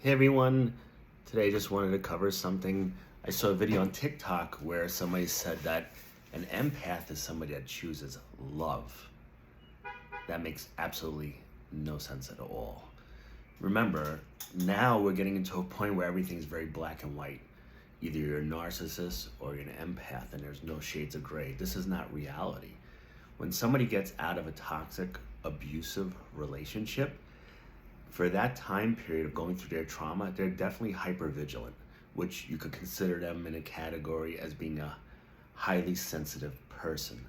Hey everyone, today I just wanted to cover something. I saw a video on TikTok where somebody said that an empath is somebody that chooses love. That makes absolutely no sense at all. Remember, now we're getting into a point where everything's very black and white. Either you're a narcissist or you're an empath and there's no shades of gray. This is not reality. When somebody gets out of a toxic, abusive relationship, for that time period of going through their trauma, they're definitely hypervigilant, which you could consider them in a category as being a highly sensitive person.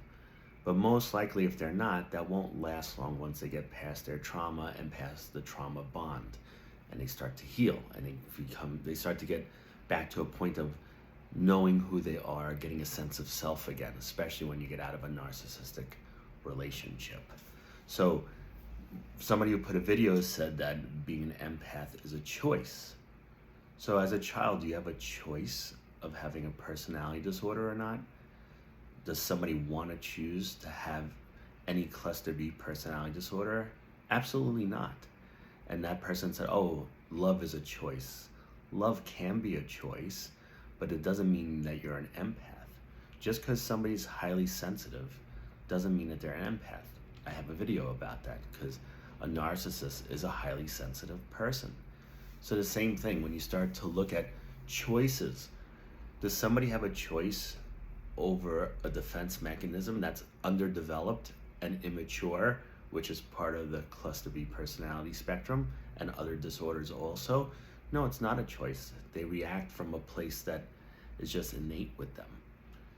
But most likely, if they're not, that won't last long once they get past their trauma and past the trauma bond, and they start to heal, and they start to get back to a point of knowing who they are, getting a sense of self again, especially when you get out of a narcissistic relationship. So somebody who put a video said that being an empath is a choice. So as a child, do you have a choice of having a personality disorder or not? Does somebody want to choose to have any cluster B personality disorder? Absolutely not. And that person said, oh, love is a choice. Love can be a choice, but it doesn't mean that you're an empath. Just because somebody's highly sensitive doesn't mean that they're an empath. I have a video about that because a narcissist is a highly sensitive person. So the same thing, when you start to look at choices, does somebody have a choice over a defense mechanism that's underdeveloped and immature, which is part of the cluster B personality spectrum and other disorders also? No, it's not a choice. They react from a place that is just innate with them.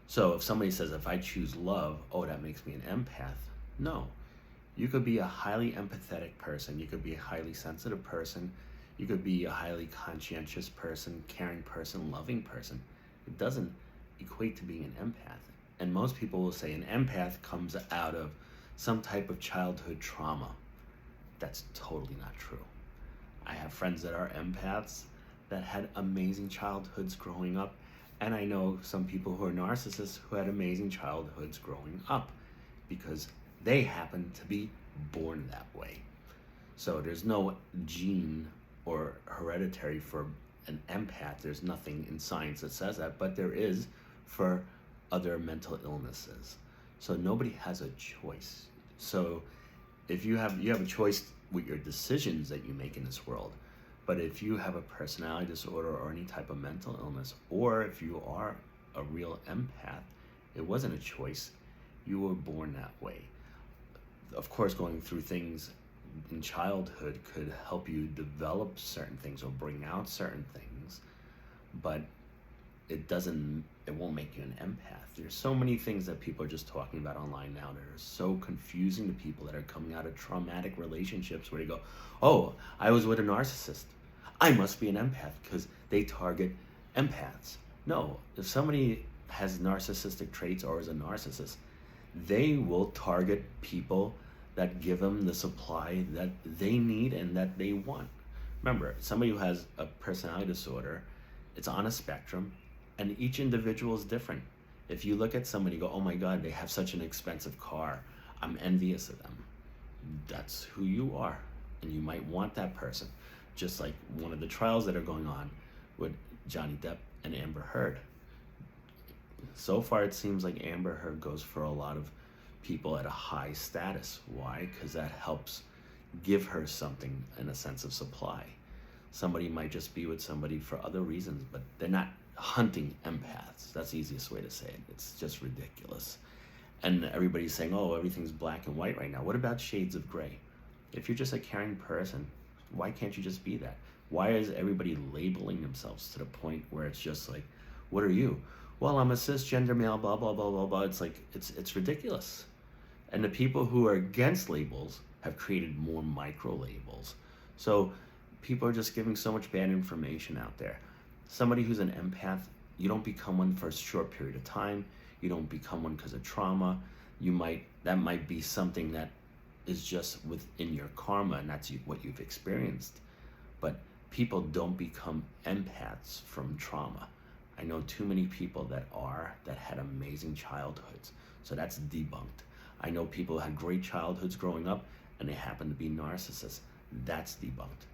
So if somebody says, if I choose love, oh, that makes me an empath. No, you could be a highly empathetic person. You could be a highly sensitive person. You could be a highly conscientious person, caring person, loving person. It doesn't equate to being an empath. And most people will say an empath comes out of some type of childhood trauma. That's totally not true. I have friends that are empaths that had amazing childhoods growing up. And I know some people who are narcissists who had amazing childhoods growing up because they happen to be born that way. So there's no gene or hereditary for an empath. There's nothing in science that says that, but there is for other mental illnesses. So nobody has a choice. So if you have a choice with your decisions that you make in this world, but if you have a personality disorder or any type of mental illness, or if you are a real empath, it wasn't a choice. You were born that way. Of course, going through things in childhood could help you develop certain things or bring out certain things, but it won't make you an empath. There's so many things that people are just talking about online now that are so confusing to people that are coming out of traumatic relationships where they go, oh, I was with a narcissist, I must be an empath because they target empaths. No, if somebody has narcissistic traits or is a narcissist, they will target people that give them the supply that they need and that they want. Remember, somebody who has a personality disorder, it's on a spectrum, and each individual is different. If you look at somebody and go, oh my God, they have such an expensive car, I'm envious of them. That's who you are, and you might want that person. Just like one of the trials that are going on with Johnny Depp and Amber Heard. So far, it seems like Amber Heard goes for a lot of people at a high status. Why? Because that helps give her something in a sense of supply. Somebody might just be with somebody for other reasons, but they're not hunting empaths. That's the easiest way to say it. It's just ridiculous. And everybody's saying, oh, everything's black and white right now. What about shades of gray? If you're just a caring person, why can't you just be that? Why is everybody labeling themselves to the point where it's just like, what are you? Well, I'm a cisgender male, blah, blah, blah, blah, blah. It's like, it's ridiculous. And the people who are against labels have created more microlabels. So people are just giving so much bad information out there. Somebody who's an empath, you don't become one for a short period of time. You don't become one because of trauma. That might be something that is just within your karma, and that's what you've experienced. But people don't become empaths from trauma. I know too many people that had amazing childhoods. So that's debunked. I know people had great childhoods growing up and they happen to be narcissists. That's debunked.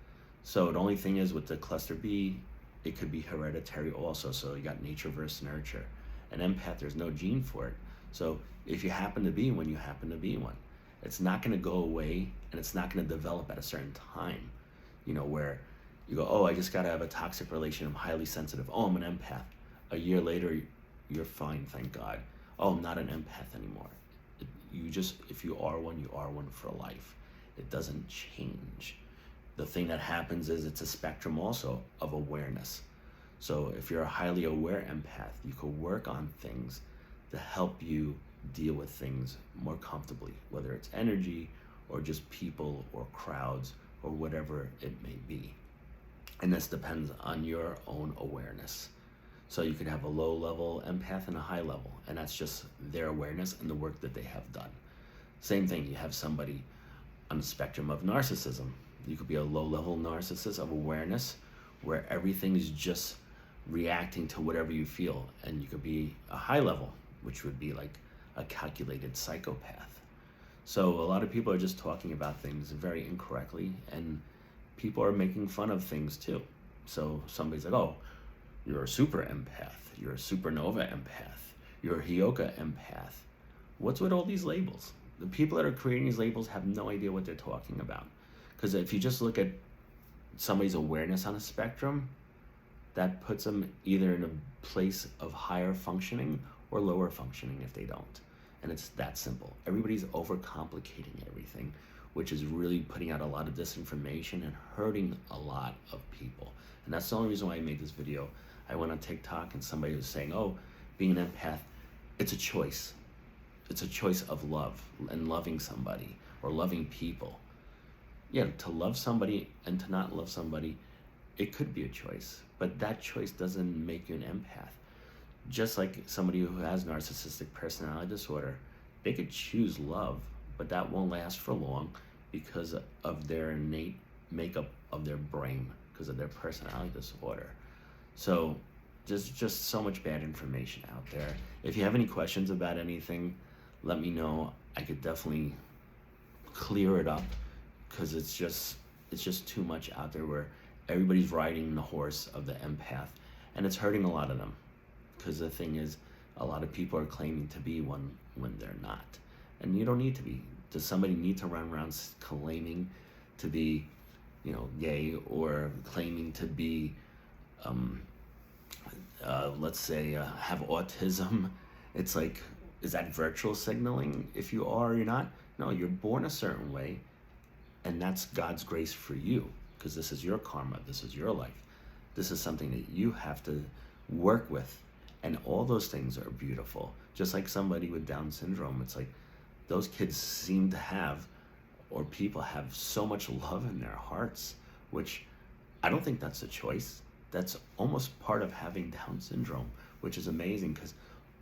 So the only thing is with the cluster B, it could be hereditary also. So you got nature versus nurture. An empath, there's no gene for it. So if you happen to be one, you happen to be one. It's not going to go away, and it's not going to develop at a certain time, where you go, oh, I just got to have a toxic relation. I'm highly sensitive. Oh, I'm an empath. A year later, you're fine, thank God. Oh, I'm not an empath anymore. If you are one for life. It doesn't change. The thing that happens is it's a spectrum also of awareness. So if you're a highly aware empath, you could work on things to help you deal with things more comfortably, whether it's energy or just people or crowds or whatever it may be. And this depends on your own awareness. So you could have a low level empath and a high level, and that's just their awareness and the work that they have done. Same thing, you have somebody on the spectrum of narcissism. You could be a low level narcissist of awareness where everything is just reacting to whatever you feel. And you could be a high level, which would be like a calculated psychopath. So a lot of people are just talking about things very incorrectly, and people are making fun of things too. So somebody's like, oh, you're a super empath, you're a supernova empath, you're a Hyoka empath. What's with all these labels? The people that are creating these labels have no idea what they're talking about. Because if you just look at somebody's awareness on a spectrum, that puts them either in a place of higher functioning or lower functioning if they don't. And it's that simple. Everybody's overcomplicating everything, which is really putting out a lot of disinformation and hurting a lot of people. And that's the only reason why I made this video. I went on TikTok and somebody was saying, oh, being an empath, it's a choice. It's a choice of love and loving somebody or loving people. Yeah, to love somebody and to not love somebody, it could be a choice, but that choice doesn't make you an empath. Just like somebody who has narcissistic personality disorder, they could choose love, but that won't last for long because of their innate makeup of their brain, because of their personality disorder. So there's just so much bad information out there. If you have any questions about anything, let me know. I could definitely clear it up, because it's just too much out there where everybody's riding the horse of the empath, and it's hurting a lot of them. Because the thing is, a lot of people are claiming to be one when they're not, and you don't need to be. Does somebody need to run around claiming to be, gay, or claiming to be, let's say, have autism? It's like, is that virtual signaling? If you are or you're not? No, you're born a certain way, and that's God's grace for you, because this is your karma, this is your life. This is something that you have to work with, and all those things are beautiful. Just like somebody with Down syndrome, it's like those kids seem to have, or people have, so much love in their hearts, which I don't think that's a choice. That's almost part of having Down syndrome, which is amazing, because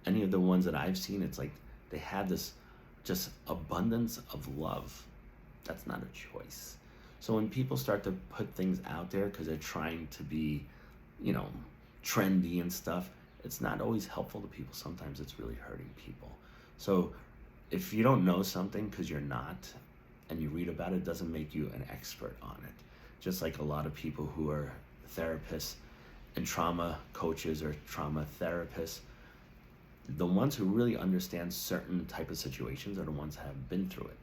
any of the ones that I've seen, it's like they have this just abundance of love. That's not a choice. So when people start to put things out there because they're trying to be, trendy and stuff, it's not always helpful to people. Sometimes it's really hurting people. So if you don't know something because you're not, and you read about it, doesn't make you an expert on it. Just like a lot of people who are therapists and trauma coaches or trauma therapists, the ones who really understand certain type of situations are the ones that have been through it.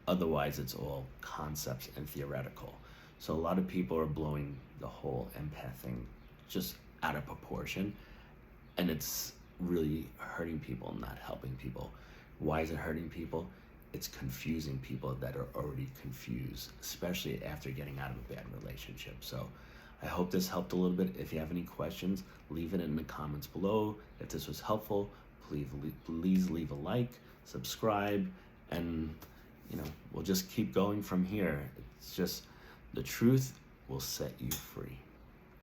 Otherwise, it's all concepts and theoretical. So a lot of people are blowing the whole empath thing just out of proportion, and it's really hurting people, not helping people. Why is it hurting people? It's confusing people that are already confused, especially after getting out of a bad relationship. So I hope this helped a little bit. If you have any questions, leave it in the comments below. If this was helpful, please leave a like, subscribe, and we'll just keep going from here. It's just the truth will set you free.